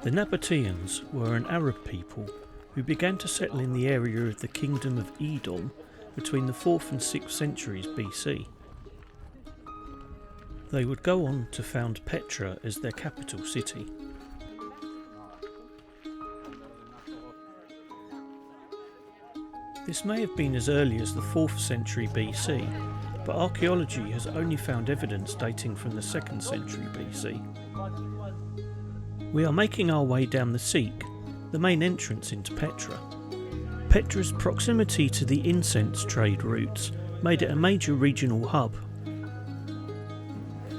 The Nabateans were an Arab people who began to settle in the area of the Kingdom of Edom between the 4th and 6th centuries BC. They would go on to found Petra as their capital city. This may have been as early as the 4th century BC, but archaeology has only found evidence dating from the 2nd century BC. We are making our way down the Siq, the main entrance into Petra. Petra's proximity to the incense trade routes made it a major regional hub.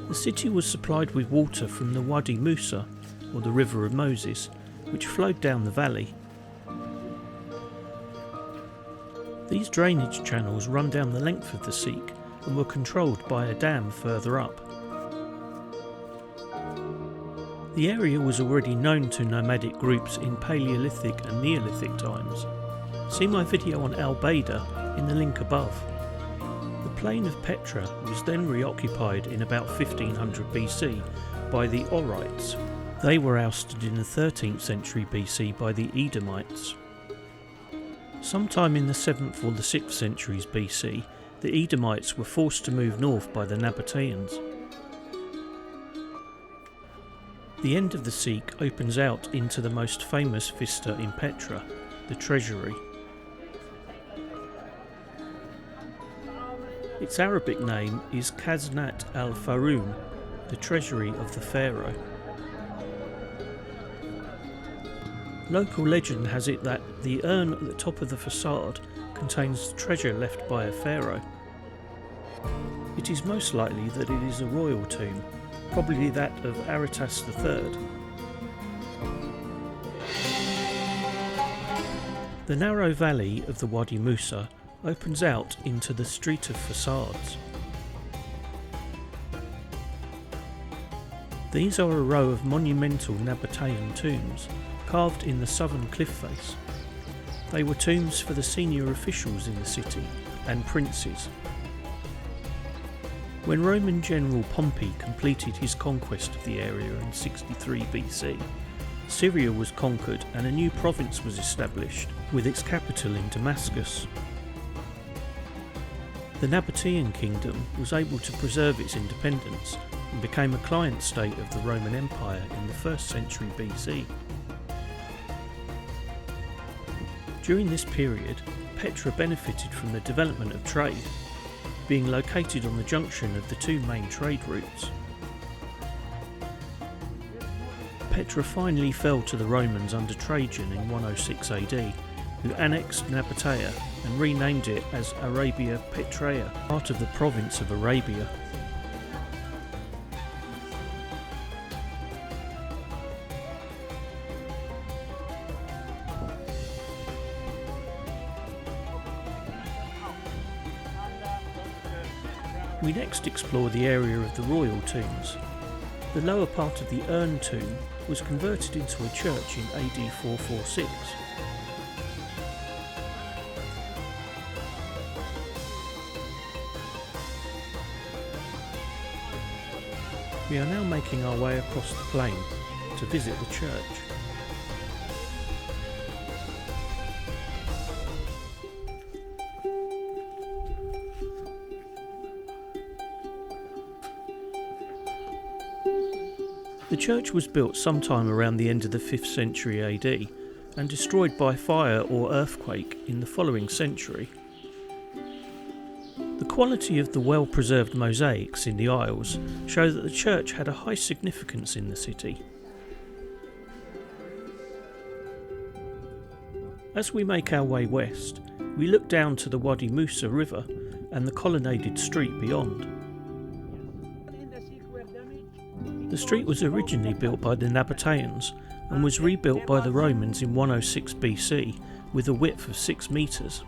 The city was supplied with water from the Wadi Musa, or the River of Moses, which flowed down the valley. These drainage channels run down the length of the Siq and were controlled by a dam further up. The area was already known to nomadic groups in Paleolithic and Neolithic times. See my video on Al-Baida in the link above. The plain of Petra was then reoccupied in about 1500 BC by the Orites. They were ousted in the 13th century BC by the Edomites. Sometime in the 7th or the 6th centuries BC, the Edomites were forced to move north by the Nabateans. The end of the Siq opens out into the most famous vista in Petra, the Treasury. Its Arabic name is Khaznat al-Faroun, the Treasury of the Pharaoh. Local legend has it that the urn at the top of the facade contains treasure left by a pharaoh. It is most likely that it is a royal tomb, probably that of Aretas III. The narrow valley of the Wadi Musa opens out into the Street of Facades. These are a row of monumental Nabatean tombs carved in the southern cliff face. They were tombs for the senior officials in the city and princes. When Roman general Pompey completed his conquest of the area in 63 BC, Syria was conquered and a new province was established, with its capital in Damascus. The Nabatean kingdom was able to preserve its independence and became a client state of the Roman Empire in the 1st century BC. During this period, Petra benefited from the development of trade, being located on the junction of the two main trade routes. Petra finally fell to the Romans under Trajan in 106 AD, who annexed Nabatea and renamed it as Arabia Petraea, part of the province of Arabia. We next explore the area of the royal tombs. The lower part of the urn tomb was converted into a church in AD 446. We are now making our way across the plain to visit the church. The church was built sometime around the end of the 5th century AD and destroyed by fire or earthquake in the following century. The quality of the well-preserved mosaics in the aisles show that the church had a high significance in the city. As we make our way west, we look down to the Wadi Musa River and the Colonnaded street beyond. The street was originally built by the Nabateans and was rebuilt by the Romans in 106 BC with a width of 6 metres.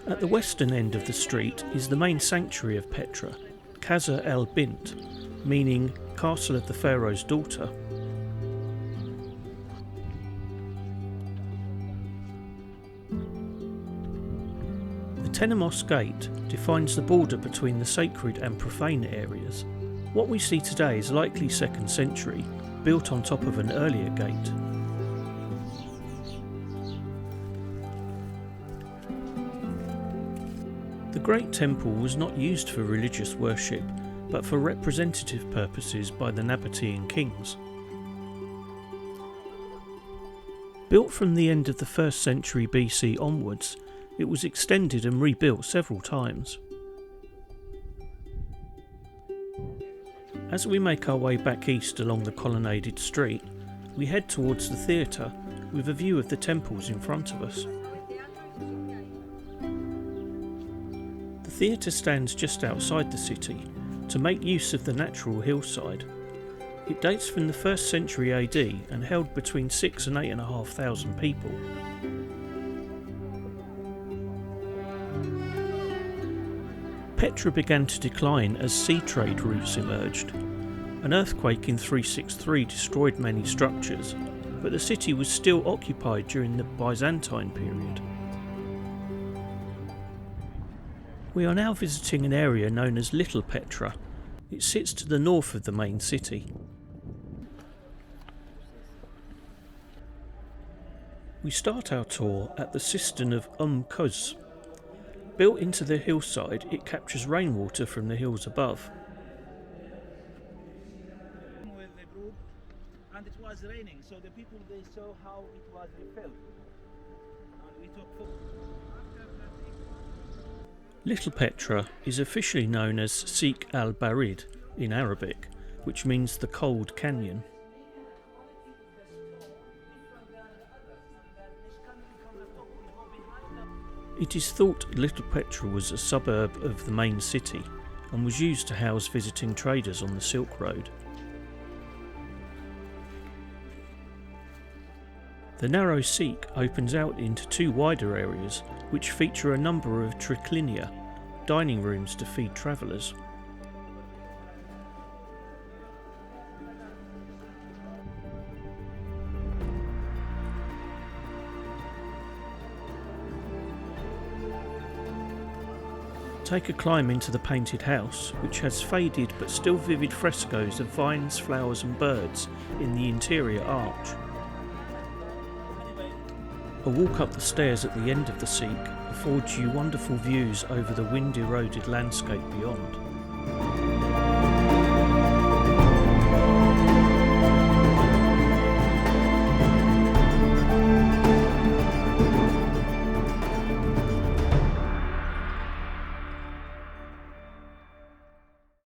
At the western end of the street is the main sanctuary of Petra, Casa el Bint, meaning Castle of the Pharaoh's Daughter. The Tenemos Gate defines the border between the sacred and profane areas. What we see today is likely 2nd century, built on top of an earlier gate. The Great Temple was not used for religious worship, but for representative purposes by the Nabatean kings. Built from the end of the 1st century BC onwards, it was extended and rebuilt several times. As we make our way back east along the colonnaded street, we head towards the theatre with a view of the temples in front of us. The theatre stands just outside the city to make use of the natural hillside. It dates from the 1st century AD and held between 6,000 and 8,500 people. Petra began to decline as sea trade routes emerged. An earthquake in 363 destroyed many structures, but the city was still occupied during the Byzantine period. We are now visiting an area known as Little Petra. It sits to the north of the main city. We start our tour at the cistern of Kuz. Built into the hillside, it captures rainwater from the hills above. With the group, and it was raining, so the people they saw how it was refilled. And we took photos. Little Petra is officially known as Sheikh al-Barid in Arabic, which means the cold canyon. It is thought Little Petra was a suburb of the main city and was used to house visiting traders on the Silk Road. The narrow Sheikh opens out into 2 wider areas which feature a number of triclinia, dining rooms to feed travellers. Take a climb into the painted house, which has faded but still vivid frescoes of vines, flowers and birds in the interior arch. A walk up the stairs at the end of the Sheikh affords you wonderful views over the wind-eroded landscape beyond.